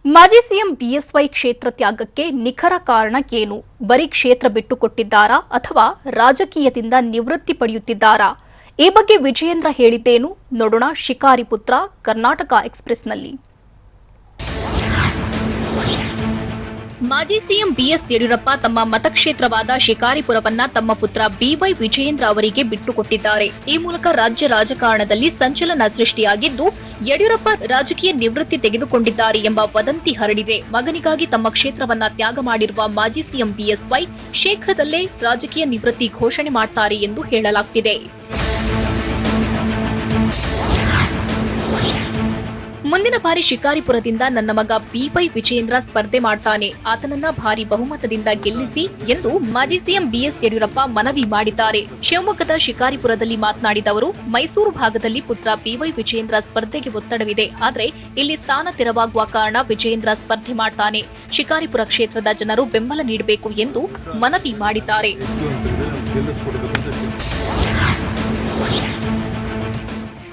ಮಾಜಿ CM BSY ಕ್ಷೇತ್ರ ತ್ಯಾಗಕ್ಕೆ ನಿಖರ ಕಾರಣ ಏನು? ಬರೀ ಕ್ಷೇತ್ರ ಬಿಟ್ಟುಕೊಟ್ಟಿದ್ದಾರಾ ಅಥವಾ ರಾಜಕೀಯದಿಂದ ನಿವೃತ್ತಿ ಪಡೆಯುತ್ತಿದ್ದಾರಾ? ಈ ಬಗ್ಗೆ ವಿಜಯೇಂದ್ರ ಹೇಳಿದ್ದೇನು ನೋಡೋಣ ಶಿಕಾರಿ ಪುತ್ರ ಕರ್ನಾಟಕ ಎಕ್ಸ್‌ಪ್ರೆಸ್‌ನಲ್ಲಿ. ಮಾಜಿ ಸಿಎಂ ಬಿಎಸ್ ಯಡಿಯೂರಪ್ಪ ತಮ್ಮ ಮತಕ್ಷೇತ್ರವಾದ ಶಿಕಾರಿಪುರವನ್ನ ತಮ್ಮ ಪುತ್ರ ಬಿವೈ ವಿಜಯೇಂದ್ರ ಅವರಿಗೆ ಬಿಟ್ಟುಕೊಟ್ಟಿದ್ದಾರೆ. ಈ ಮೂಲಕ ರಾಜ್ಯ ರಾಜಕಾರಣದಲ್ಲಿ ಸಂಚಲನ ಸೃಷ್ಟಿಯಾಗಿದ್ದು, ಯಡಿಯೂರಪ್ಪ ರಾಜಕೀಯ ನಿವೃತ್ತಿ ತೆಗೆದುಕೊಂಡಿದ್ದಾರೆ ಎಂಬ ವದಂತಿ ಹರಡಿದೆ. ಮಗನಿಗಾಗಿ ತಮ್ಮ ಕ್ಷೇತ್ರವನ್ನ ತ್ಯಾಗ ಮಾಡಿರುವ ಮಾಜಿ ಸಿಎಂ ಬಿಎಸ್ವೈ ಶೀಘ್ರದಲ್ಲೇ ರಾಜಕೀಯ ನಿವೃತ್ತಿ ಘೋಷಣೆ ಮಾಡ್ತಾರೆ ಎಂದು ಹೇಳಲಾಗುತ್ತಿದೆ. ಮುಂದಿನ ಬಾರಿ ಶಿಕಾರಿಪುರದಿಂದ ನನ್ನ ಮಗ ಬಿವೈ ವಿಜಯೇಂದ್ರ ಸ್ಪರ್ಧೆ ಮಾಡ್ತಾನೆ, ಆತನನ್ನ ಭಾರಿ ಬಹುಮತದಿಂದ ಗೆಲ್ಲಿಸಿ ಎಂದು ಮಾಜಿ ಸಿಎಂ ಬಿಎಸ್ ಯಡಿಯೂರಪ್ಪ ಮನವಿ ಮಾಡಿದ್ದಾರೆ. ಶಿವಮೊಗ್ಗದ ಶಿಕಾರಿಪುರದಲ್ಲಿ ಮಾತನಾಡಿದ ಅವರು, ಮೈಸೂರು ಭಾಗದಲ್ಲಿ ಪುತ್ರ ಬಿವೈ ವಿಜಯೇಂದ್ರ ಸ್ಪರ್ಧೆಗೆ ಒತ್ತಡವಿದೆ, ಆದರೆ ಇಲ್ಲಿ ಸ್ಥಾನ ತೆರವಾಗುವ ಕಾರಣ ವಿಜಯೇಂದ್ರ ಸ್ಪರ್ಧೆ ಮಾಡ್ತಾನೆ. ಶಿಕಾರಿಪುರ ಕ್ಷೇತ್ರದ ಜನರು ಬೆಂಬಲ ನೀಡಬೇಕು ಎಂದು ಮನವಿ ಮಾಡಿದ್ದಾರೆ.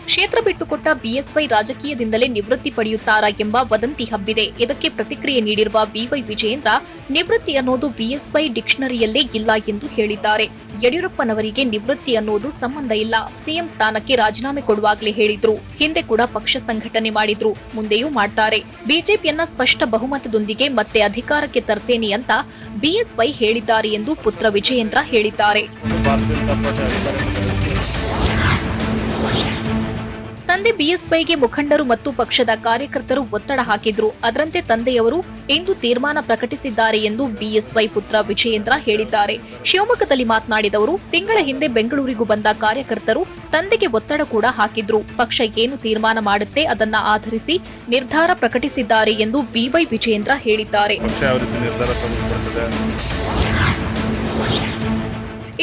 ಕ್ಷೇತ್ರ ಬಿಟ್ಟುಕೊಟ್ಟ ಬಿಎಸ್ವೈ ರಾಜಕೀಯದಿಂದಲೇ ನಿವೃತ್ತಿ ಪಡೆಯುತ್ತಾರಾ ಎಂಬ ವದಂತಿ ಹಬ್ಬಿದೆ. ಇದಕ್ಕೆ ಪ್ರತಿಕ್ರಿಯೆ ನೀಡಿರುವ ಬಿವೈ ವಿಜಯೇಂದ್ರ, ನಿವೃತ್ತಿ ಅನ್ನೋದು ಬಿಎಸ್ವೈ ಡಿಕ್ಷನರಿಯಲ್ಲೇ ಇಲ್ಲ ಎಂದು ಹೇಳಿದ್ದಾರೆ. ಯಡಿಯೂರಪ್ಪನವರಿಗೆ ನಿವೃತ್ತಿ ಅನ್ನೋದು ಸಂಬಂಧ ಇಲ್ಲ. ಸಿಎಂ ಸ್ಥಾನಕ್ಕೆ ರಾಜೀನಾಮೆ ಕೊಡುವಾಗಲೇ ಹೇಳಿದ್ರು. ಹಿಂದೆ ಕೂಡ ಪಕ್ಷ ಸಂಘಟನೆ ಮಾಡಿದ್ರು, ಮುಂದೆಯೂ ಮಾಡ್ತಾರೆ. ಬಿಜೆಪಿಯನ್ನ ಸ್ಪಷ್ಟ ಬಹುಮತದೊಂದಿಗೆ ಮತ್ತೆ ಅಧಿಕಾರಕ್ಕೆ ತರ್ತೇನೆ ಅಂತ ಬಿಎಸ್ವೈ ಹೇಳಿದ್ದಾರೆ ಎಂದು ಪುತ್ರ ವಿಜಯೇಂದ್ರ ಹೇಳಿದ್ದಾರೆ. ತಂದೆ ಬಿಎಸ್ವೈಗೆ ಮುಖಂಡರು ಮತ್ತು ಪಕ್ಷದ ಕಾರ್ಯಕರ್ತರು ಒತ್ತಡ ಹಾಕಿದ್ರು. ಅದರಂತೆ ತಂದೆಯವರು ಇಂದು ತೀರ್ಮಾನ ಪ್ರಕಟಿಸಿದ್ದಾರೆ ಎಂದು ಬಿಎಸ್ವೈ ಪುತ್ರ ವಿಜಯೇಂದ್ರ ಹೇಳಿದ್ದಾರೆ. ಶಿವಮೊಗ್ಗದಲ್ಲಿ ಮಾತನಾಡಿದವರು, ತಿಂಗಳ ಹಿಂದೆ ಬೆಂಗಳೂರಿಗೂ ಬಂದ ಕಾರ್ಯಕರ್ತರು ತಂದೆಗೆ ಒತ್ತಡ ಕೂಡ ಹಾಕಿದ್ರು. ಪಕ್ಷ ಏನು ತೀರ್ಮಾನ ಮಾಡುತ್ತೆ ಅದನ್ನ ಆಧರಿಸಿ ನಿರ್ಧಾರ ಪ್ರಕಟಿಸಿದ್ದಾರೆ ಎಂದು ಬಿವೈ ವಿಜಯೇಂದ್ರ ಹೇಳಿದ್ದಾರೆ.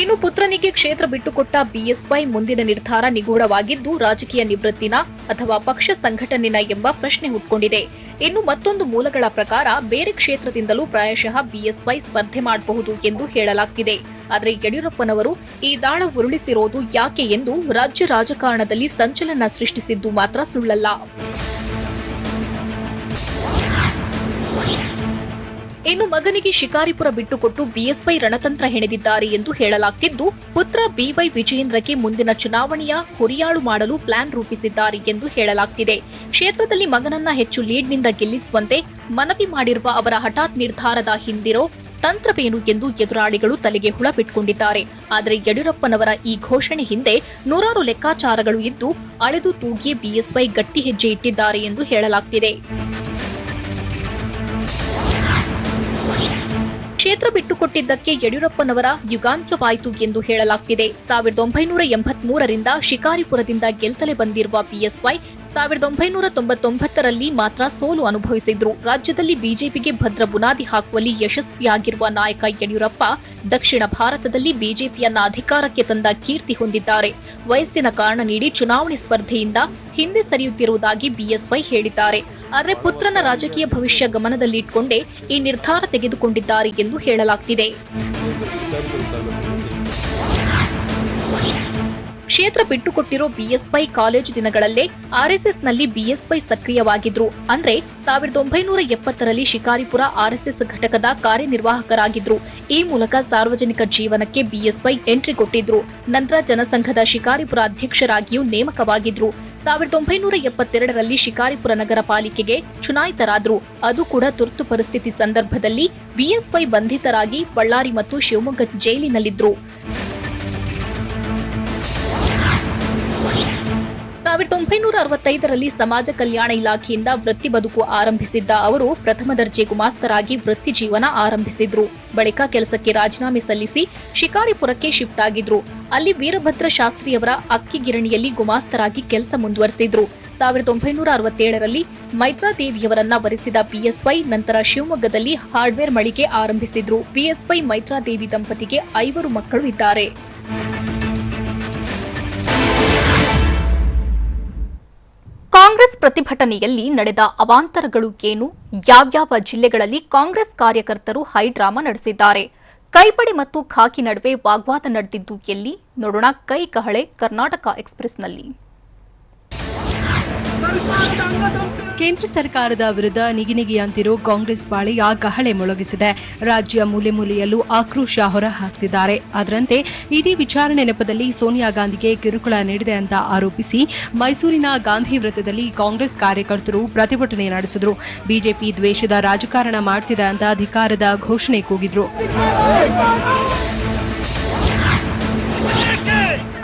ಇನ್ನು ಪುತ್ರನಿಗೆ ಕ್ಷೇತ್ರ ಬಿಟ್ಟುಕೊಟ್ಟ ಬಿಎಸ್ವೈ ಮುಂದಿನ ನಿರ್ಧಾರ ನಿಗೂಢವಾಗಿದ್ದು, ರಾಜಕೀಯ ನಿವೃತ್ತಿನ ಅಥವಾ ಪಕ್ಷ ಸಂಘಟನೆನ ಎಂಬ ಪ್ರಶ್ನೆ ಹುಟ್ಕೊಂಡಿದೆ. ಇನ್ನು ಮತ್ತೊಂದು ಮೂಲಗಳ ಪ್ರಕಾರ ಬೇರೆ ಕ್ಷೇತ್ರದಿಂದಲೂ ಪ್ರಾಯಶಃ ಬಿಎಸ್ವೈ ಸ್ಪರ್ಧೆ ಮಾಡಬಹುದು ಎಂದು ಹೇಳಲಾಗ್ತಿದೆ. ಆದರೆ ಯಡಿಯೂರಪ್ಪನವರು ಈ ದಾಳ ಉರುಳಿಸಿರೋದು ಯಾಕೆ ಎಂದು ರಾಜ್ಯ ರಾಜಕಾರಣದಲ್ಲಿ ಸಂಚಲನ ಸೃಷ್ಟಿಸಿದ್ದು ಮಾತ್ರ ಸುಳ್ಳಲ್ಲ. ಇನ್ನು ಮಗನಿಗೆ ಶಿಕಾರಿಪುರ ಬಿಟ್ಟುಕೊಟ್ಟು ಬಿಎಸ್ವೈ ರಣತಂತ್ರ ಹೆಣೆದಿದ್ದಾರೆ ಎಂದು ಹೇಳಲಾಗ್ತಿದ್ದು, ಪುತ್ರ ಬಿವೈ ವಿಜಯೇಂದ್ರಗೆ ಮುಂದಿನ ಚುನಾವಣೆಯ ಹುರಿಯಾಳು ಮಾಡಲು ಪ್ಲಾನ್ ರೂಪಿಸಿದ್ದಾರೆ ಎಂದು ಹೇಳಲಾಗ್ತಿದೆ. ಕ್ಷೇತ್ರದಲ್ಲಿ ಮಗನನ್ನ ಹೆಚ್ಚು ಲೀಡ್ನಿಂದ ಗೆಲ್ಲಿಸುವಂತೆ ಮನವಿ ಮಾಡಿರುವ ಅವರ ಹಠಾತ್ ನಿರ್ಧಾರದ ಹಿಂದಿರೋ ತಂತ್ರವೇನು ಎಂದು ಎದುರಾಳಿಗಳು ತಲೆಗೆ ಹುಳ ಬಿಟ್ಟುಕೊಂಡಿದ್ದಾರೆ. ಆದರೆ ಯಡಿಯೂರಪ್ಪನವರ ಈ ಘೋಷಣೆ ಹಿಂದೆ ನೂರಾರು ಲೆಕ್ಕಾಚಾರಗಳು ಇದ್ದು, ಅಳೆದು ತೂಗಿಯೇ ಬಿಎಸ್ವೈ ಗಟ್ಟಿ ಹೆಜ್ಜೆ ಇಟ್ಟಿದ್ದಾರೆ ಎಂದು ಹೇಳಲಾಗ್ತಿದೆ. ಕ್ಷೇತ್ರ ಬಿಟ್ಟುಕೊಟ್ಟಿದ್ದಕ್ಕೆ ಯಡಿಯೂರಪ್ಪನವರ ಯುಗಾಂತ್ಯವಾಯಿತು ಎಂದು ಹೇಳಲಾಗ್ತಿದೆ. 1983ರಿಂದ ಶಿಕಾರಿಪುರದಿಂದ ಗೆಲ್ತಲೇ ಬಂದಿರುವ ಬಿಎಸ್ವೈ 1999ರಲ್ಲಿ ಮಾತ್ರ ಸೋಲು ಅನುಭವಿಸಿದ್ರು. ರಾಜ್ಯದಲ್ಲಿ ಬಿಜೆಪಿಗೆ ಭದ್ರ ಬುನಾದಿ ಹಾಕುವಲ್ಲಿ ಯಶಸ್ವಿಯಾಗಿರುವ ನಾಯಕ ಯಡಿಯೂರಪ್ಪ ದಕ್ಷಿಣ ಭಾರತದಲ್ಲಿ ಬಿಜೆಪಿಯನ್ನ ಅಧಿಕಾರಕ್ಕೆ ತಂದ ಕೀರ್ತಿ ಹೊಂದಿದ್ದಾರೆ. ವಯಸ್ಸಿನ ಕಾರಣ ನೀಡಿ ಚುನಾವಣೆ ಸ್ಪರ್ಧೆಯಿಂದ ಹಿಂದೆ ಸರಿಯುತ್ತಿರುವುದಾಗಿ ಬಿಎಸ್ವೈ ಹೇಳಿದ್ದಾರೆ. ಆದರೆ ಪುತ್ರನ ರಾಜಕೀಯ ಭವಿಷ್ಯ ಗಮನದಲ್ಲಿಟ್ಟುಕೊಂಡೇ ಈ ನಿರ್ಧಾರ ತೆಗೆದುಕೊಂಡಿದ್ದಾರೆ ಎಂದು ಹೇಳಲಾಗ್ತಿದೆ. ಕ್ಷೇತ್ರ ಬಿಟ್ಟುಕೊಟ್ಟಿರೋ ಬಿಎಸ್ವೈ ಕಾಲೇಜು ದಿನಗಳಲ್ಲೇ ಆರ್ಎಸ್ಎಸ್ನಲ್ಲಿ ಬಿಎಸ್ವೈ ಸಕ್ರಿಯವಾಗಿದ್ರು. ಅಂದ್ರೆ 1970ರಲ್ಲಿ ಶಿಕಾರಿಪುರ ಆರ್ಎಸ್ಎಸ್ ಘಟಕದ ಕಾರ್ಯನಿರ್ವಾಹಕರಾಗಿದ್ರು. ಈ ಮೂಲಕ ಸಾರ್ವಜನಿಕ ಜೀವನಕ್ಕೆ ಬಿಎಸ್ವೈ ಎಂಟ್ರಿ ಕೊಟ್ಟಿದ್ರು. ನಂತರ ಜನಸಂಘದ ಶಿಕಾರಿಪುರ ಅಧ್ಯಕ್ಷರಾಗಿಯೂ ನೇಮಕವಾಗಿದ್ರು. 1972ರಲ್ಲಿ ಶಿಕಾರಿಪುರ ನಗರ ಪಾಲಿಕೆಗೆ ಚುನಾಯಿತರಾದ್ರು. ಅದು ಕೂಡ ತುರ್ತು ಪರಿಸ್ಥಿತಿ ಸಂದರ್ಭದಲ್ಲಿ ಬಿಎಸ್ವೈ ಬಂಧಿತರಾಗಿ ಬಳ್ಳಾರಿ ಮತ್ತು ಶಿವಮೊಗ್ಗ ಜೈಲಿನಲ್ಲಿದ್ರು. 1965ರಲ್ಲಿ ಸಮಾಜ ಕಲ್ಯಾಣ ಇಲಾಖೆಯಿಂದ ವೃತ್ತಿ ಬದುಕು ಆರಂಭಿಸಿದ್ದ ಅವರು ಪ್ರಥಮ ದರ್ಜೆ ಗುಮಾಸ್ತರಾಗಿ ವೃತ್ತಿ ಜೀವನ ಆರಂಭಿಸಿದ್ರು. ಬಳಿಕ ಕೆಲಸಕ್ಕೆ ರಾಜೀನಾಮೆ ಸಲ್ಲಿಸಿ ಶಿಕಾರಿಪುರಕ್ಕೆ ಶಿಫ್ಟ್ ಆಗಿದ್ರು. ಅಲ್ಲಿ ವೀರಭದ್ರ ಶಾಸ್ತ್ರಿಯವರ ಅಕ್ಕಿ ಗಿರಣಿಯಲ್ಲಿ ಗುಮಾಸ್ತರಾಗಿ ಕೆಲಸ ಮುಂದುವರೆಸಿದ್ರು. 1967ರಲ್ಲಿ ಮೈತ್ರಾದೇವಿಯವರನ್ನ ವರಿಸಿದ ಬಿಎಸ್ವೈ ನಂತರ ಶಿವಮೊಗ್ಗದಲ್ಲಿ ಹಾರ್ಡ್ವೇರ್ ಮಳಿಗೆ ಆರಂಭಿಸಿದ್ರು. ಬಿಎಸ್ವೈ ಮೈತ್ರಾದೇವಿ ದಂಪತಿಗೆ 5 ಮಕ್ಕಳು ಇದ್ದಾರೆ. ಕಾಂಗ್ರೆಸ್ ಪ್ರತಿಭಟನೆಯಲ್ಲಿ ನಡೆದ ಅವಾಂತರಗಳು ಏನು? ಯಾವ್ಯಾವ ಜಿಲ್ಲೆಗಳಲ್ಲಿ ಕಾಂಗ್ರೆಸ್ ಕಾರ್ಯಕರ್ತರು ಹೈಡ್ರಾಮಾ ನಡೆಸಿದ್ದಾರೆ? ಕೈಪಡೆ ಮತ್ತು ಖಾಕಿ ನಡುವೆ ವಾಗ್ವಾದ ನಡೆದಿದ್ದು ಎಲ್ಲಿ? ನೋಡೋಣ ಕೈ ಕಹಳೆ ಕರ್ನಾಟಕ ಎಕ್ಸ್‌ಪ್ರೆಸ್‌ನಲ್ಲಿ. ಕೇಂದ್ರ ಸರ್ಕಾರದ ವಿರುದ್ಧ ನಿಗಿನಿಗಿಯಂತಿರೋ ಕಾಂಗ್ರೆಸ್ ಪಾಳೆಯ ಕಹಳೆ ಮೊಳಗಿಸಿದೆ. ರಾಜ್ಯ ಮೂಲೆ ಮೂಲೆಯಲ್ಲೂ ಆಕ್ರೋಶ ಹೊರಹಾಕ್ತಿದ್ದಾರೆ. ಅದರಂತೆ ಇಡೀ ವಿಚಾರಣೆ ನೆಪದಲ್ಲಿ ಸೋನಿಯಾ ಗಾಂಧಿಗೆ ಕಿರುಕುಳ ನೀಡಿದೆ ಅಂತ ಆರೋಪಿಸಿ ಮೈಸೂರಿನ ಗಾಂಧಿ ವೃತ್ತದಲ್ಲಿ ಕಾಂಗ್ರೆಸ್ ಕಾರ್ಯಕರ್ತರು ಪ್ರತಿಭಟನೆ ನಡೆಸಿದ್ರು. ಬಿಜೆಪಿ ದ್ವೇಷದ ರಾಜಕಾರಣ ಮಾಡ್ತಿದೆ ಅಂತ ಧಿಕ್ಕಾರದ ಘೋಷಣೆ ಕೂಗಿದ್ರು.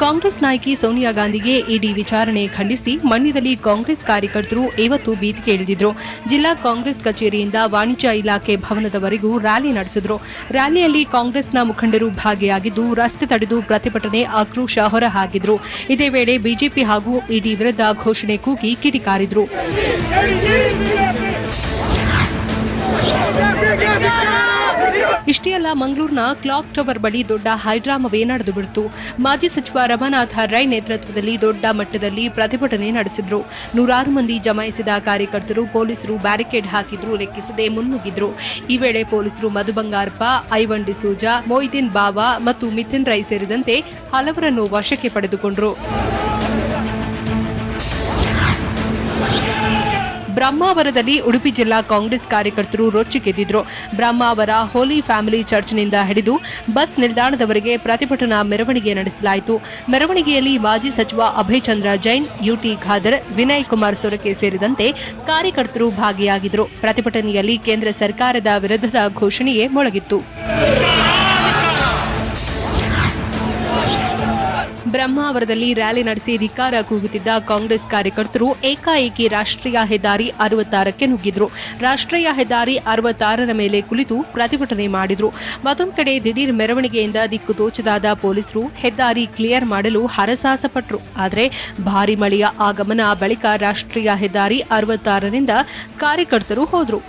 ಕಾಂಗ್ರೆಸ್ ನಾಯಕಿ ಸೋನಿಯಾ ಗಾಂಧಿಗೆ ಇಡಿ ವಿಚಾರಣೆ ಖಂಡಿಸಿ ಮಂಡ್ಯದಲ್ಲಿ ಕಾಂಗ್ರೆಸ್ ಕಾರ್ಯಕರ್ತರು ಇವತ್ತು ಬೀದಿಗೆ ಇಳಿದಿದ್ರು. ಜಿಲ್ಲಾ ಕಾಂಗ್ರೆಸ್ ಕಚೇರಿಯಿಂದ ವಾಣಿಜ್ಯ ಇಲಾಖೆ ಭವನದವರೆಗೂ ರ್ಯಾಲಿ ನಡೆಸಿದ್ರು. ರ್ಯಾಲಿಯಲ್ಲಿ ಕಾಂಗ್ರೆಸ್ನ ಮುಖಂಡರು ಭಾಗಿಯಾಗಿದ್ದು ರಸ್ತೆ ತಡೆದು ಪ್ರತಿಭಟನೆ ಆಕ್ರೋಶ ಹೊರಹಾಕಿದ್ರು. ಇದೇ ವೇಳೆ ಬಿಜೆಪಿ ಹಾಗೂ ಇಡಿ ವಿರುದ್ಧ ಘೋಷಣೆ ಕೂಗಿ ಕಿಡಿಕಾರಿದ್ರು. ಇಷ್ಟೇ ಅಲ್ಲ, ಮಂಗಳೂರಿನ ಕ್ಲಾಕ್ ಟವರ್ ಬಳಿ ದೊಡ್ಡ ಹೈಡ್ರಾಮವೇ ನಡೆದು ಬಿಡ್ತು. ಮಾಜಿ ಸಚಿವ ರಮಾನಾಥ ರೈ ನೇತೃತ್ವದಲ್ಲಿ ದೊಡ್ಡ ಮಟ್ಟದಲ್ಲಿ ಪ್ರತಿಭಟನೆ ನಡೆಸಿದ್ರು. ನೂರಾರು ಮಂದಿ ಜಮಾಯಿಸಿದ ಕಾರ್ಯಕರ್ತರು ಪೊಲೀಸರು ಬ್ಯಾರಿಕೇಡ್ ಹಾಕಿದ್ರು ಲೆಕ್ಕಿಸದೆ ಮುನ್ನುಗ್ಗಿದ್ರು. ಈ ವೇಳೆ ಪೊಲೀಸರು ಮಧು ಬಂಗಾರಪ್ಪ, ಐವನ್ ಡಿಸೋಜಾ, ಮೊಯ್ದೀನ್ ಬಾವಾ ಮತ್ತು ಮಿಥುನ್ ರೈ ಸೇರಿದಂತೆ ಹಲವರನ್ನು ವಶಕ್ಕೆ ಪಡೆದುಕೊಂಡರು. ಬ್ರಹ್ಮಾವರದಲ್ಲಿ ಉಡುಪಿ ಜಿಲ್ಲಾ ಕಾಂಗ್ರೆಸ್ ಕಾರ್ಯಕರ್ತರು ರೊಚ್ಚಿಗೆದ್ದಿದ್ರು. ಬ್ರಹ್ಮಾವರ ಹೋಲಿ ಫ್ಯಾಮಿಲಿ ಚರ್ಚ್ನಿಂದ ಹಿಡಿದು ಬಸ್ ನಿಲ್ದಾಣದವರೆಗೆ ಪ್ರತಿಭಟನಾ ಮೆರವಣಿಗೆ ನಡೆಸಲಾಯಿತು. ಮೆರವಣಿಗೆಯಲ್ಲಿ ಮಾಜಿ ಸಚಿವ ಅಭಯ್ ಚಂದ್ರ ಜೈನ್, ಯುಟಿ ಖಾದರ್, ವಿನಯ್ ಕುಮಾರ್ ಸೊರಕೆ ಸೇರಿದಂತೆ ಕಾರ್ಯಕರ್ತರು ಭಾಗಿಯಾಗಿದ್ದರು. ಪ್ರತಿಭಟನೆಯಲ್ಲಿ ಕೇಂದ್ರ ಸರ್ಕಾರದ ವಿರುದ್ಧದ ಘೋಷಣೆಯೇ ಮೊಳಗಿತ್ತು. ಬ್ರಹ್ಮಾವರದಲ್ಲಿ ರ್ಯಾಲಿ ನಡೆಸಿ ಧಿಕ್ಕಾರ ಕೂಗುತ್ತಿದ್ದ ಕಾಂಗ್ರೆಸ್ ಕಾರ್ಯಕರ್ತರು ಏಕಾಏಕಿ ರಾಷ್ಟ್ರೀಯ ಹೆದ್ದಾರಿ 66ಕ್ಕೆ ನುಗ್ಗಿದ್ರು. ರಾಷ್ಟ್ರೀಯ ಹೆದ್ದಾರಿ 66ರ ಮೇಲೆ ಕುಳಿತು ಪ್ರತಿಭಟನೆ ಮಾಡಿದ್ರು. ಮತ್ತೊಂದು ಕಡೆ ದಿಢೀರ್ ಮೆರವಣಿಗೆಯಿಂದ ದಿಕ್ಕು ತೋಚದಾದ ಪೊಲೀಸರು ಹೆದ್ದಾರಿ ಕ್ಲಿಯರ್ ಮಾಡಲು ಹರಸಾಹಸಪಟ್ಟರು. ಆದರೆ ಭಾರಿ ಮಳೆಯ ಆಗಮನ ಬಳಿಕ ರಾಷ್ಟ್ರೀಯ ಹೆದ್ದಾರಿ 66ರಿಂದ ಕಾರ್ಯಕರ್ತರು ಹೋದ್ರು.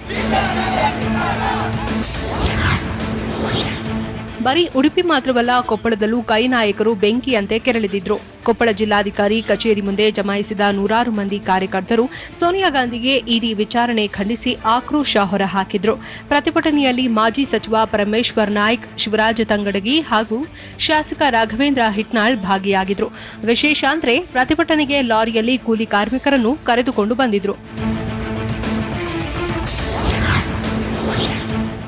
ಬರೀ ಉಡುಪಿ ಮಾತ್ರವಲ್ಲ, ಕೊಪ್ಪಳದಲ್ಲೂ ಕೈ ನಾಯಕರು ಬೆಂಕಿಯಂತೆ ಕೆರಳಿದಿದ್ರು. ಕೊಪ್ಪಳ ಜಿಲ್ಲಾಧಿಕಾರಿ ಕಚೇರಿ ಮುಂದೆ ಜಮಾಯಿಸಿದ ನೂರಾರು ಮಂದಿ ಕಾರ್ಯಕರ್ತರು ಸೋನಿಯಾ ಗಾಂಧಿಗೆ ಇಡಿ ವಿಚಾರಣೆ ಖಂಡಿಸಿ ಆಕ್ರೋಶ ಹೊರಹಾಕಿದ್ರು. ಪ್ರತಿಭಟನೆಯಲ್ಲಿ ಮಾಜಿ ಸಚಿವ ಪರಮೇಶ್ವರ್ ನಾಯ್ಕ್, ಶಿವರಾಜ ತಂಗಡಗಿ ಹಾಗೂ ಶಾಸಕ ರಾಘವೇಂದ್ರ ಹಿಟ್ನಾಳ್ ಭಾಗಿಯಾಗಿದ್ರು. ವಿಶೇಷ ಅಂದ್ರೆ ಪ್ರತಿಭಟನೆಗೆ ಲಾರಿಯಲ್ಲಿ ಕೂಲಿ ಕಾರ್ಮಿಕರನ್ನು ಕರೆದುಕೊಂಡು ಬಂದಿದ್ರು.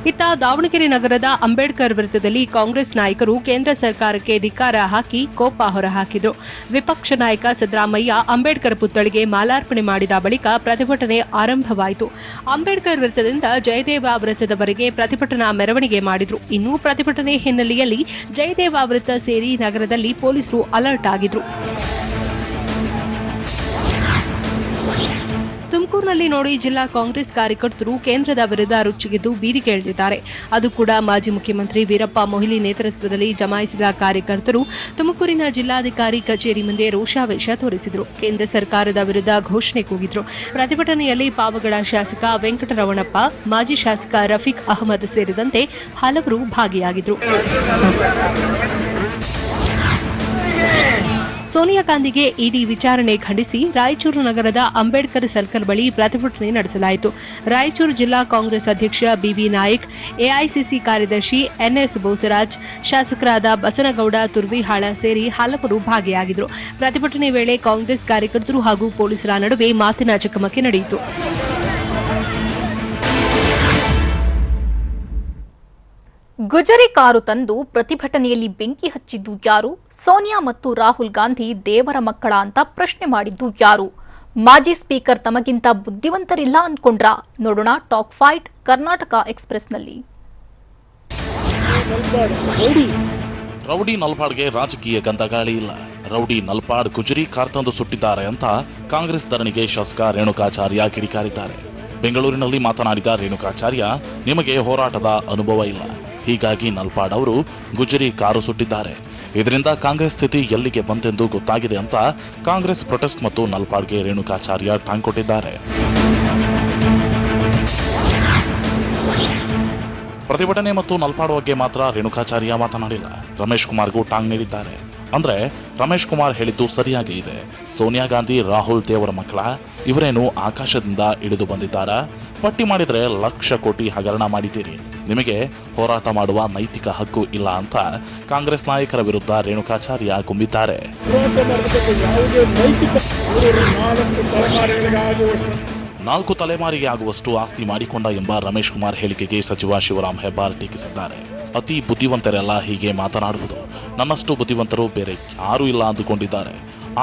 ಇತ್ತ ದಾವಣಗೆರೆ ನಗರದ ಅಂಬೇಡ್ಕರ್ ವೃತ್ತದಲ್ಲಿ ಕಾಂಗ್ರೆಸ್ ನಾಯಕರು ಕೇಂದ್ರ ಸರ್ಕಾರಕ್ಕೆ ಧಿಕ್ಕಾರ ಹಾಕಿ ಕೋಪ ಹೊರಹಾಕಿದರು. ವಿಪಕ್ಷ ನಾಯಕ ಸಿದ್ದರಾಮಯ್ಯ ಅಂಬೇಡ್ಕರ್ ಪುತ್ಥಳಿಗೆ ಮಾಲಾರ್ಪಣೆ ಮಾಡಿದ ಬಳಿಕ ಪ್ರತಿಭಟನೆ ಆರಂಭವಾಯಿತು. ಅಂಬೇಡ್ಕರ್ ವೃತ್ತದಿಂದ ಜಯದೇವ ವೃತ್ತದವರೆಗೆ ಪ್ರತಿಭಟನಾ ಮೆರವಣಿಗೆ ಮಾಡಿದ್ರು. ಇನ್ನು ಪ್ರತಿಭಟನೆ ಹಿನ್ನೆಲೆಯಲ್ಲಿ ಜಯದೇವ ವೃತ್ತ ಸೇರಿ ನಗರದಲ್ಲಿ ಪೊಲೀಸರು ಅಲರ್ಟ್ ಆಗಿದ್ರು. ತುಮಕೂರಿನಲ್ಲಿ ನೋಡಿ ಜಿಲ್ಲಾ ಕಾಂಗ್ರೆಸ್ ಕಾರ್ಯಕರ್ತರು ಕೇಂದ್ರದ ವಿರುದ್ಧ ರುಚಿಗೆದ್ದು ಬೀದಿಗೆ ಇಳಿದಿದ್ದಾರೆ. ಅದು ಕೂಡ ಮಾಜಿ ಮುಖ್ಯಮಂತ್ರಿ ವೀರಪ್ಪ ಮೊಯ್ಲಿ ನೇತೃತ್ವದಲ್ಲಿ ಜಮಾಯಿಸಿದ ಕಾರ್ಯಕರ್ತರು ತುಮಕೂರಿನ ಜಿಲ್ಲಾಧಿಕಾರಿ ಕಚೇರಿ ಮುಂದೆ ರೋಷಾವೇಶ ತೋರಿಸಿದರು. ಕೇಂದ್ರ ಸರ್ಕಾರದ ವಿರುದ್ಧ ಘೋಷಣೆ ಕೂಗಿದ್ರು. ಪ್ರತಿಭಟನೆಯಲ್ಲಿ ಪಾವಗಡ ಶಾಸಕ ವೆಂಕಟರಮಣಪ್ಪ, ಮಾಜಿ ಶಾಸಕ ರಫೀಕ್ ಅಹಮದ್ ಸೇರಿದಂತೆ ಹಲವರು ಭಾಗಿಯಾಗಿದ್ದರು. ಸೋನಿಯಾ ಗಾಂಧಿಗೆ ಇಡಿ ವಿಚಾರಣೆ ಖಂಡಿಸಿ ರಾಯಚೂರು ನಗರದ ಅಂಬೇಡ್ಕರ್ ಸರ್ಕಲ್ ಬಳಿ ಪ್ರತಿಭಟನೆ ನಡೆಸಲಾಯಿತು. ರಾಯಚೂರು ಜಿಲ್ಲಾ ಕಾಂಗ್ರೆಸ್ ಅಧ್ಯಕ್ಷ ಬಿಬಿ ನಾಯಕ್, ಎಐಸಿಸಿ ಕಾರ್ಯದರ್ಶಿ ಎನ್ಎಸ್ ಬೋಸರಾಜ್, ಶಾಸಕರಾದ ಬಸನಗೌಡ ತುರ್ವಿಹಾಳ ಸೇರಿ ಹಲವರು ಭಾಗಿಯಾಗಿದ್ದರು. ಪ್ರತಿಭಟನೆ ವೇಳೆ ಕಾಂಗ್ರೆಸ್ ಕಾರ್ಯಕರ್ತರು ಹಾಗೂ ಪೊಲೀಸರ ನಡುವೆ ಮಾತಿನ ಚಕಮಕಿ ನಡೆಯಿತು. ಗುಜರಿ ಕಾರು ತಂದು ಪ್ರತಿಭಟನೆಯಲ್ಲಿ ಬೆಂಕಿ ಹಚ್ಚಿದ್ದು ಯಾರು? ಸೋನಿಯಾ ಮತ್ತು ರಾಹುಲ್ ಗಾಂಧಿ ದೇವರ ಮಕ್ಕಳ ಅಂತ ಪ್ರಶ್ನೆ ಮಾಡಿದ್ದು ಯಾರು? ಮಾಜಿ ಸ್ಪೀಕರ್ ತಮಗಿಂತ ಬುದ್ಧಿವಂತರಿಲ್ಲ ಅಂದ್ಕೊಂಡ್ರ? ನೋಡೋಣ ಟಾಕ್ ಫೈಟ್ ಕರ್ನಾಟಕ ಎಕ್ಸ್‌ಪ್ರೆಸ್‌ನಲ್ಲಿ. ರೌಡಿ ನಲ್ಪಾಡ್ಗೆ ರಾಜಕೀಯ ಗಂಧಗಾಳಿ ಇಲ್ಲ. ರೌಡಿ ನಲ್ಪಾಡ್ ಗುಜರಿ ಕಾರ್ ತಂದು ಸುಟ್ಟಿದ್ದಾರೆ ಅಂತ ಕಾಂಗ್ರೆಸ್ ಧರಣಿಗೆ ಶಾಸಕ ರೇಣುಕಾಚಾರ್ಯ ಕಿಡಿಕಾರಿದ್ದಾರೆ. ಬೆಂಗಳೂರಿನಲ್ಲಿ ಮಾತನಾಡಿದ ರೇಣುಕಾಚಾರ್ಯ, ನಿಮಗೆ ಹೋರಾಟದ ಅನುಭವ ಇಲ್ಲ, ಹೀಗಾಗಿ ನಲ್ಪಾಡ್ ಅವರು ಗುಜರಿ ಕಾರು ಸುಟ್ಟಿದ್ದಾರೆ. ಇದರಿಂದ ಕಾಂಗ್ರೆಸ್ ಸ್ಥಿತಿ ಎಲ್ಲಿಗೆ ಬಂತೆಂದು ಗೊತ್ತಾಗಿದೆ ಅಂತ ಕಾಂಗ್ರೆಸ್ ಪ್ರೊಟೆಸ್ಟ್ ಮತ್ತು ನಲ್ಪಾಡ್ಗೆ ರೇಣುಕಾಚಾರ್ಯ ಟಾಂಗ್ ಕೊಟ್ಟಿದ್ದಾರೆ. ಪ್ರತಿಭಟನೆ ಮತ್ತು ನಲ್ಪಾಡ್ ಬಗ್ಗೆ ಮಾತ್ರ ರೇಣುಕಾಚಾರ್ಯ ಮಾತನಾಡಿಲ್ಲ. ರಮೇಶ್ ಕುಮಾರ್ಗೂ ಟಾಂಗ್ ನೀಡಿದ್ದಾರೆ. ಅಂದ್ರೆ ರಮೇಶ್ ಕುಮಾರ್ ಹೇಳಿದ್ದು ಸರಿಯಾಗಿ ಇದೆ. ಸೋನಿಯಾ ಗಾಂಧಿ, ರಾಹುಲ್ ದೇವರ ಮಕ್ಕಳ? ಇವರೇನು ಆಕಾಶದಿಂದ ಇಳಿದು ಬಂದಿದ್ದಾರಾ? ಪಟ್ಟಿ ಮಾಡಿದ್ರೆ ಲಕ್ಷ ಕೋಟಿ ಹಗರಣ ಮಾಡಿದ್ದೀರಿ. ನಿಮಗೆ ಹೋರಾಟ ಮಾಡುವ ನೈತಿಕ ಹಕ್ಕು ಇಲ್ಲ ಅಂತ ಕಾಂಗ್ರೆಸ್ ನಾಯಕರ ವಿರುದ್ಧ ರೇಣುಕಾಚಾರ್ಯ ಗುಂಬಿದ್ದಾರೆ. 4 ತಲೆಮಾರಿಗೆ ಆಗುವಷ್ಟು ಆಸ್ತಿ ಮಾಡಿಕೊಂಡ ಎಂಬ ರಮೇಶ್ ಕುಮಾರ್ ಹೇಳಿಕೆಗೆ ಸಚಿವ ಶಿವರಾಮ್ ಹೆಬ್ಬಾರ್ ಟೀಕಿಸಿದ್ದಾರೆ. ಅತಿ ಬುದ್ಧಿವಂತರೆಲ್ಲ ಹೀಗೆ ಮಾತನಾಡುವುದು, ನನ್ನಷ್ಟು ಬುದ್ಧಿವಂತರು ಬೇರೆ ಯಾರೂ ಇಲ್ಲ ಅಂದುಕೊಂಡಿದ್ದಾರೆ.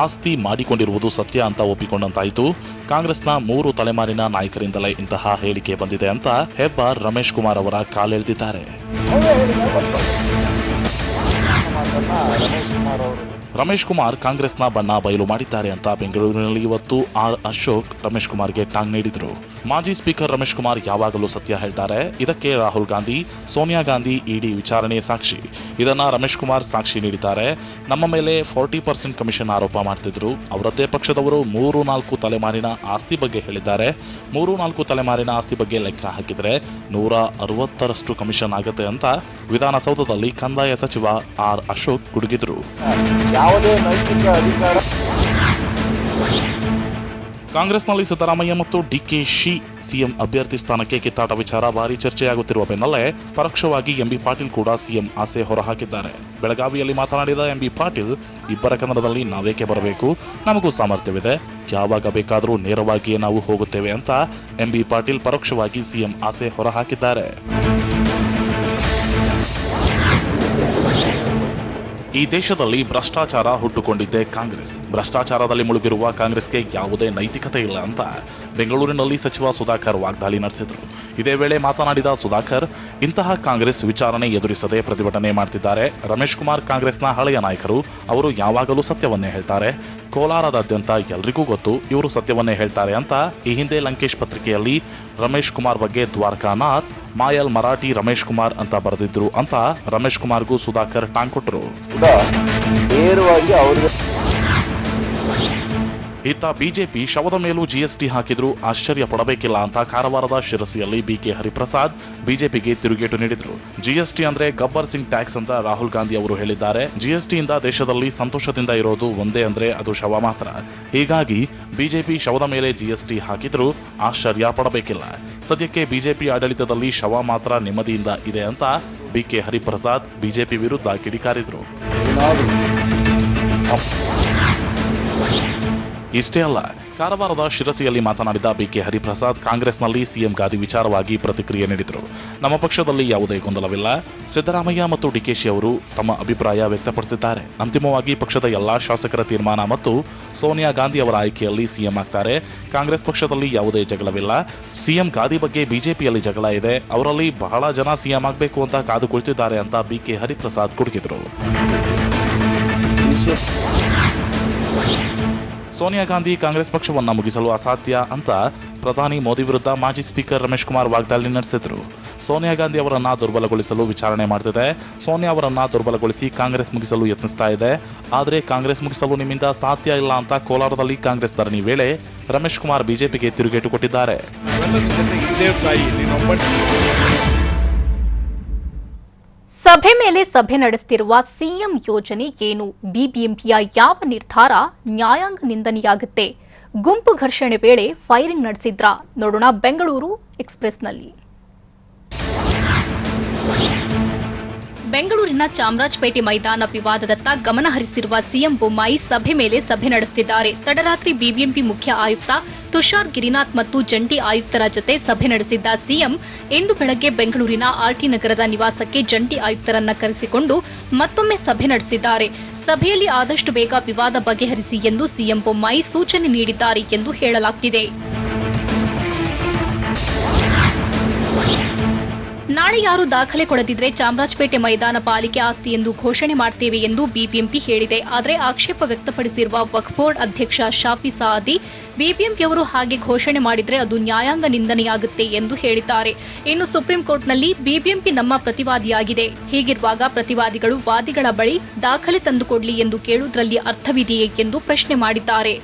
ಆಸ್ತಿ ಮಾಡಿಕೊಂಡಿರುವುದು ಸತ್ಯ ಅಂತ ಒಪ್ಪಿಕೊಂಡಂತಾಯಿತು. ಕಾಂಗ್ರೆಸ್ನ 3 ತಲೆಮಾರಿನ ನಾಯಕರಿಂದಲೇ ಇಂತಹ ಹೇಳಿಕೆ ಬಂದಿದೆ ಅಂತ ಹೆಬ್ಬಾರ್ ರಮೇಶ್ ಕುಮಾರ್ ಅವರ ಕಾಲೆಳೆದಿದ್ದಾರೆ. ರಮೇಶ್ ಕುಮಾರ್ ಕಾಂಗ್ರೆಸ್ನ ಬಣ್ಣ ಬಯಲು ಮಾಡಿದ್ದಾರೆ ಅಂತ ಬೆಂಗಳೂರಿನಲ್ಲಿ ಇವತ್ತು ಆರ್ ಅಶೋಕ್ ರಮೇಶ್ ಕುಮಾರ್ಗೆ ಟಾಂಗ್ ನೀಡಿದರು. ಮಾಜಿ ಸ್ಪೀಕರ್ ರಮೇಶ್ ಕುಮಾರ್ ಯಾವಾಗಲೂ ಸತ್ಯ ಹೇಳ್ತಾರೆ. ಇದಕ್ಕೆ ರಾಹುಲ್ ಗಾಂಧಿ, ಸೋನಿಯಾ ಗಾಂಧಿ ಇಡಿ ವಿಚಾರಣೆ ಸಾಕ್ಷಿ. ಇದನ್ನ ರಮೇಶ್ ಕುಮಾರ್ ಸಾಕ್ಷಿ ನೀಡಿದ್ದಾರೆ. ನಮ್ಮ ಮೇಲೆ 40% ಕಮಿಷನ್ ಆರೋಪ ಮಾಡ್ತಿದ್ರು. ಅವರದ್ದೇ ಪಕ್ಷದವರು 3-4 ತಲೆಮಾರಿನ ಆಸ್ತಿ ಬಗ್ಗೆ ಹೇಳಿದ್ದಾರೆ. 3-4 ತಲೆಮಾರಿನ ಆಸ್ತಿ ಬಗ್ಗೆ ಲೆಕ್ಕ ಹಾಕಿದರೆ 160ರಷ್ಟು ಕಮಿಷನ್ ಆಗುತ್ತೆ ಅಂತ ವಿಧಾನಸೌಧದಲ್ಲಿ ಕಂದಾಯ ಸಚಿವ ಆರ್ ಅಶೋಕ್ ಗುಡುಗಿದ್ರು. ಯಾವುದೇ ನೈತಿಕ ಅಧಿಕಾರ. ಕಾಂಗ್ರೆಸ್ನಲ್ಲಿ ಸಿದ್ದರಾಮಯ್ಯ ಮತ್ತು ಡಿಕೆಶಿ ಸಿಎಂ ಅಭ್ಯರ್ಥಿ ಸ್ಥಾನಕ್ಕೆ ಕಿತ್ತಾಟ ವಿಚಾರ ಭಾರಿ ಚರ್ಚೆಯಾಗುತ್ತಿರುವ ಬೆನ್ನಲ್ಲೇ ಪರೋಕ್ಷವಾಗಿ ಎಂಬಿ ಪಾಟೀಲ್ ಕೂಡ ಸಿಎಂ ಆಸೆ ಹೊರಹಾಕಿದ್ದಾರೆ. ಬೆಳಗಾವಿಯಲ್ಲಿ ಮಾತನಾಡಿದ ಎಂಬಿ ಪಾಟೀಲ್, ಇಬ್ಬರ ಕನ್ನಡದಲ್ಲಿ ನಾವೇಕೆ ಬರಬೇಕು, ನಮಗೂ ಸಾಮರ್ಥ್ಯವಿದೆ, ಯಾವಾಗ ಬೇಕಾದರೂ ನೇರವಾಗಿಯೇ ನಾವು ಹೋಗುತ್ತೇವೆ ಅಂತ ಎಂಬಿ ಪಾಟೀಲ್ ಪರೋಕ್ಷವಾಗಿ ಸಿಎಂ ಆಸೆ ಹೊರಹಾಕಿದ್ದಾರೆ. ಈ ದೇಶದಲ್ಲಿ ಭ್ರಷ್ಟಾಚಾರ ಹುಟ್ಟುಕೊಂಡಿದ್ದೇ ಕಾಂಗ್ರೆಸ್. ಭ್ರಷ್ಟಾಚಾರದಲ್ಲಿ ಮುಳುಗಿರುವ ಕಾಂಗ್ರೆಸ್ಗೆ ಯಾವುದೇ ನೈತಿಕತೆ ಇಲ್ಲ ಅಂತ ಬೆಂಗಳೂರಿನಲ್ಲಿ ಸಚಿವ ಸುಧಾಕರ್ ವಾಗ್ದಾಳಿ ನಡೆಸಿದರು. ಇದೇ ವೇಳೆ ಮಾತನಾಡಿದ ಸುಧಾಕರ್, ಇಂತಹ ಕಾಂಗ್ರೆಸ್ ವಿಚಾರಣೆ ಎದುರಿಸದೆ ಪ್ರತಿಭಟನೆ ಮಾಡ್ತಿದ್ದಾರೆ. ರಮೇಶ್ ಕುಮಾರ್ ಕಾಂಗ್ರೆಸ್ನ ಹಳೆಯ ನಾಯಕರು, ಅವರು ಯಾವಾಗಲೂ ಸತ್ಯವನ್ನೇ ಹೇಳ್ತಾರೆ. ಕೋಲಾರದಾದ್ಯಂತ ಎಲ್ರಿಗೂ ಗೊತ್ತು ಇವರು ಸತ್ಯವನ್ನೇ ಹೇಳ್ತಾರೆ ಅಂತ ಈ ಹಿಂದೆ ಲಂಕೇಶ್ ಪತ್ರಿಕೆಯಲ್ಲಿ ರಮೇಶ್ ಕುಮಾರ್ ಬಗ್ಗೆ ದ್ವಾರಕಾನಾಥ್ ಮಾಯಲ್ ಮರಾಠಿ ರಮೇಶ್ ಕುಮಾರ್ ಅಂತ ಬರೆದಿದ್ರು ಅಂತ ರಮೇಶ್ ಕುಮಾರ್ಗೂ ಸುಧಾಕರ್ ಟಾಂಗ್ ಕೊಟ್ಟರು. ಇತ್ತ ಬಿಜೆಪಿ ಶವದ ಮೇಲೂ ಜಿಎಸ್ಟಿ ಹಾಕಿದ್ರು ಆಶ್ಚರ್ಯ ಪಡಬೇಕಿಲ್ಲ ಅಂತ ಕಾರವಾರದ ಶಿರಸಿಯಲ್ಲಿ ಬಿಕೆ ಹರಿಪ್ರಸಾದ್ ಬಿಜೆಪಿಗೆ ತಿರುಗೇಟು ನೀಡಿದ್ರು. ಜಿಎಸ್ಟಿ ಅಂದ್ರೆ ಗಬ್ಬರ್ ಸಿಂಗ್ ಟ್ಯಾಕ್ಸ್ ಅಂತ ರಾಹುಲ್ ಗಾಂಧಿ ಅವರು ಹೇಳಿದ್ದಾರೆ. ಜಿಎಸ್ಟಿಯಿಂದ ದೇಶದಲ್ಲಿ ಸಂತೋಷದಿಂದ ಇರೋದು ಒಂದೇ ಅಂದ್ರೆ ಅದು ಶವ ಮಾತ್ರ. ಹೀಗಾಗಿ ಬಿಜೆಪಿ ಶವದ ಮೇಲೆ ಜಿಎಸ್ಟಿ ಹಾಕಿದ್ರು ಆಶ್ಚರ್ಯ ಪಡಬೇಕಿಲ್ಲ. ಸದ್ಯಕ್ಕೆ ಬಿಜೆಪಿ ಆಡಳಿತದಲ್ಲಿ ಶವ ಮಾತ್ರ ನೆಮ್ಮದಿಯಿಂದ ಇದೆ ಅಂತ ಬಿಕೆ ಹರಿಪ್ರಸಾದ್ ಬಿಜೆಪಿ ವಿರುದ್ಧ ಕಿಡಿಕಾರಿದ್ರು. ಇಷ್ಟೇ ಅಲ್ಲ, ಕಾರವಾರದ ಶಿರಸಿಯಲ್ಲಿ ಮಾತನಾಡಿದ ಬಿಕೆ ಹರಿಪ್ರಸಾದ್ ಕಾಂಗ್ರೆಸ್ನಲ್ಲಿ ಸಿಎಂ ಗಾದಿ ವಿಚಾರವಾಗಿ ಪ್ರತಿಕ್ರಿಯೆ ನೀಡಿದರು. ನಮ್ಮ ಪಕ್ಷದಲ್ಲಿ ಯಾವುದೇ ಗೊಂದಲವಿಲ್ಲ. ಸಿದ್ದರಾಮಯ್ಯ ಮತ್ತು ಡಿಕೆಶಿ ಅವರು ತಮ್ಮ ಅಭಿಪ್ರಾಯ ವ್ಯಕ್ತಪಡಿಸಿದ್ದಾರೆ. ಅಂತಿಮವಾಗಿ ಪಕ್ಷದ ಎಲ್ಲಾ ಶಾಸಕರ ತೀರ್ಮಾನ ಮತ್ತು ಸೋನಿಯಾ ಗಾಂಧಿ ಅವರ ಆಯ್ಕೆಯಲ್ಲಿ ಸಿಎಂ ಆಗ್ತಾರೆ. ಕಾಂಗ್ರೆಸ್ ಪಕ್ಷದಲ್ಲಿ ಯಾವುದೇ ಜಗಳವಿಲ್ಲ. ಸಿಎಂ ಗಾದಿ ಬಗ್ಗೆ ಬಿಜೆಪಿಯಲ್ಲಿ ಜಗಳ ಇದೆ. ಅವರಲ್ಲಿ ಬಹಳ ಜನ ಸಿಎಂ ಆಗಬೇಕು ಅಂತ ಕಾದು ಕುಳಿತಿದ್ದಾರೆ ಅಂತ ಬಿಕೆ ಹರಿಪ್ರಸಾದ್ ಗುಡುಗಿದರು. ಸೋನಿಯಾ ಗಾಂಧಿ ಕಾಂಗ್ರೆಸ್ ಪಕ್ಷವನ್ನು ಮುಗಿಸಲು ಅಸಾಧ್ಯ ಅಂತ ಪ್ರಧಾನಿ ಮೋದಿ ವಿರುದ್ಧ ಮಾಜಿ ಸ್ಪೀಕರ್ ರಮೇಶ್ ಕುಮಾರ್ ವಾಗ್ದಾಳಿ ನಡೆಸಿದರು. ಸೋನಿಯಾ ಗಾಂಧಿ ಅವರನ್ನ ದುರ್ಬಲಗೊಳಿಸಲು ವಿಚಾರಣೆ ಮಾಡ್ತಿದೆ. ಸೋನಿಯಾ ಅವರನ್ನ ದುರ್ಬಲಗೊಳಿಸಿ ಕಾಂಗ್ರೆಸ್ ಮುಗಿಸಲು ಯತ್ನಿಸ್ತಾ ಇದೆ. ಆದರೆ ಕಾಂಗ್ರೆಸ್ ಮುಗಿಸಲು ನಿಮ್ಮಿಂದ ಸಾಧ್ಯ ಇಲ್ಲ ಅಂತ ಕೋಲಾರದಲ್ಲಿ ಕಾಂಗ್ರೆಸ್ ಧರಣಿ ವೇಳೆ ರಮೇಶ್ ಕುಮಾರ್ ಬಿಜೆಪಿಗೆ ತಿರುಗೇಟು ಕೊಟ್ಟಿದ್ದಾರೆ. ಸಭೆ ಮೇಲೆ ಸಭೆ ನಡೆಸುತ್ತಿರುವ ಸಿಎಂ ಯೋಜನೆ ಏನು? ಬಿಬಿಎಂಪಿಯ ಯಾವ ನಿರ್ಧಾರ ನ್ಯಾಯಾಂಗ ನಿಂದನೆಯಾಗುತ್ತೆ? ಗುಂಪು ಘರ್ಷಣೆ ವೇಳೆ ಫೈರಿಂಗ್ ನಡೆಸಿದ್ರಾ? ನೋಡೋಣ ಬೆಂಗಳೂರು ಎಕ್ಸ್‌ಪ್ರೆಸ್‌ನಲ್ಲಿ. ಬೆಂಗಳೂರಿನ ಚಾಮರಾಜಪೇಟೆ ಮೈದಾನ ವಿವಾದದತ್ತ ಗಮನ ಹರಿಸಿರುವ ಸಿಎಂ ಬೊಮ್ಮಾಯಿ ಸಭೆ ಮೇಲೆ ಸಭೆ ನಡೆಸುತ್ತಿದ್ದಾರೆ. ತಡರಾತ್ರಿ ಬಿಬಿಎಂಪಿ ಮುಖ್ಯ ಆಯುಕ್ತ ತುಷಾರ್ ಗಿರಿನಾಥ್ ಮತ್ತು ಜಂಟಿ ಆಯುಕ್ತರ ಜತೆ ಸಭೆ ನಡೆಸಿದ್ದ ಸಿಎಂ ಇಂದು ಬೆಳಗ್ಗೆ ಬೆಂಗಳೂರಿನ ಆರ್ಟಿ ನಗರದ ನಿವಾಸಕ್ಕೆ ಜಂಟಿ ಆಯುಕ್ತರನ್ನ ಕರೆಸಿಕೊಂಡು ಮತ್ತೊಮ್ಮೆ ಸಭೆ ನಡೆಸಿದ್ದಾರೆ. ಸಭೆಯಲ್ಲಿ ಆದಷ್ಟು ಬೇಗ ವಿವಾದ ಬಗೆಹರಿಸಿ ಎಂದು ಸಿಎಂ ಬೊಮ್ಮಾಯಿ ಸೂಚನೆ ನೀಡಿದ್ದಾರೆ ಎಂದು ಹೇಳಲಾಗುತ್ತಿದೆ. ನಾಳೆ ಯಾರು ದಾಖಲೆ ಕೊಡದಿದ್ರೆ ಚಾಮರಾಜಪೇಟೆ ಮೈದಾನ ಪಾಲಿಕೆ ಆಸ್ತಿ ಎಂದು ಘೋಷಣೆ ಮಾಡ್ತೇವೆ ಎಂದು ಬಿಬಿಎಂಪಿ ಹೇಳಿದೆ. ಆದರೆ ಆಕ್ಷೇಪ ವ್ಯಕ್ತಪಡಿಸಿರುವ ವಕ್ಫ್ ಬೋರ್ಡ್ ಅಧ್ಯಕ್ಷ ಶಾಫಿ ಸಾದಿ ಬಿಬಿಎಂಪಿಯವರು ಹಾಗೆ ಘೋಷಣೆ ಮಾಡಿದ್ರೆ ಅದು ನ್ಯಾಯಾಂಗ ನಿಂದನೆಯಾಗುತ್ತೆ ಎಂದು ಹೇಳಿದ್ದಾರೆ. ಇನ್ನು ಸುಪ್ರೀಂ ಕೋರ್ಟ್ನಲ್ಲಿ ಬಿಬಿಎಂಪಿ ನಮ್ಮ ಪ್ರತಿವಾದಿಯಾಗಿದೆ. ಹೀಗಿರುವಾಗ ಪ್ರತಿವಾದಿಗಳು ವಾದಿಗಳ ಬಳಿ ದಾಖಲೆ ತಂದುಕೊಡ್ಲಿ ಎಂದು ಕೇಳುವುದರಲ್ಲಿ ಅರ್ಥವಿದೆಯೇ ಎಂದು ಪ್ರಶ್ನೆ ಮಾಡಿದ್ದಾರೆ.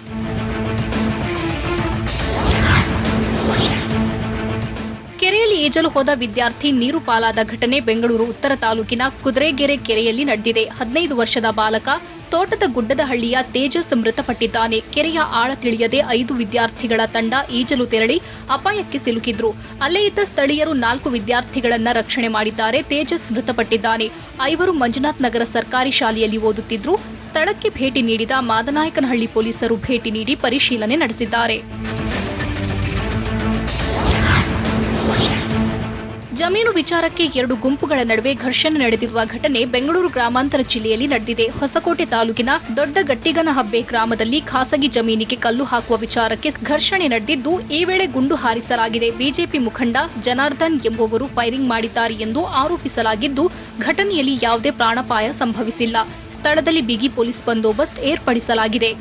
ಕೆರೆಯಲ್ಲಿ ಈಜಲು ಹೋದ ವಿದ್ಯಾರ್ಥಿ ನೀರು ಪಾಲಾದ ಘಟನೆ ಬೆಂಗಳೂರು ಉತ್ತರ ತಾಲೂಕಿನ ಕುದುರೆಗೆರೆ ಕೆರೆಯಲ್ಲಿ ನಡೆದಿದೆ. 15 ವರ್ಷದ ಬಾಲಕ ತೋಟದ ಗುಡ್ಡದಹಳ್ಳಿಯ ತೇಜಸ್ ಮೃತಪಟ್ಟಿದ್ದಾನೆ. ಕೆರೆಯ ಆಳ ತಿಳಿಯದೆ 5 ವಿದ್ಯಾರ್ಥಿಗಳ ತಂಡ ಈಜಲು ತೆರಳಿ ಅಪಾಯಕ್ಕೆ ಸಿಲುಕಿದ್ರು. ಅಲ್ಲೇ ಇದ್ದ ಸ್ಥಳೀಯರು 4 ವಿದ್ಯಾರ್ಥಿಗಳನ್ನ ರಕ್ಷಣೆ ಮಾಡಿದ್ದಾರೆ. ತೇಜಸ್ ಮೃತಪಟ್ಟಿದ್ದಾನೆ. 5 ಮಂಜುನಾಥ್ ನಗರ ಸರ್ಕಾರಿ ಶಾಲೆಯಲ್ಲಿ ಓದುತ್ತಿದ್ರು. ಸ್ಥಳಕ್ಕೆ ಭೇಟಿ ನೀಡಿದ ಮಾದನಾಯಕನಹಳ್ಳಿ ಪೊಲೀಸರು ಭೇಟಿ ನೀಡಿ ಪರಿಶೀಲನೆ ನಡೆಸಿದ್ದಾರೆ. ಜಮೀನು ವಿಚಾರಕ್ಕೆ 2 ಗುಂಪುಗಳ ನಡುವೆ ಘರ್ಷಣೆ ನಡೆದಿರುವ ಘಟನೆ ಬೆಂಗಳೂರು ಗ್ರಾಮಾಂತರ ಜಿಲ್ಲೆಯಲ್ಲಿ ನಡೆದಿದೆ. ಹೊಸಕೋಟೆ ತಾಲೂಕಿನ ದೊಡ್ಡಗಟ್ಟಿಗನಹಬ್ಬೆ ಗ್ರಾಮದಲ್ಲಿ ಖಾಸಗಿ ಜಮೀನಿಗೆ ಕಲ್ಲು ಹಾಕುವ ವಿಚಾರಕ್ಕೆ ಘರ್ಷಣೆ ನಡೆದಿದ್ದು, ಈ ವೇಳೆ ಗುಂಡು ಹಾರಿಸಲಾಗಿದೆ. ಬಿಜೆಪಿ ಮುಖಂಡ ಜನಾರ್ದನ್ ಎಂಬುವರು ಫೈರಿಂಗ್ ಮಾಡಿದ್ದಾರೆ ಎಂದು ಆರೋಪಿಸಲಾಗಿದ್ದು, ಘಟನೆಯಲ್ಲಿ ಯಾವುದೇ ಪ್ರಾಣಾಪಾಯ ಸಂಭವಿಸಿಲ್ಲ. ಸ್ಥಳದಲ್ಲಿ ಬಿಗಿ ಪೊಲೀಸ್ ಬಂದೋಬಸ್ತ್ ಏರ್ಪಡಿಸಲಾಗಿದೆ.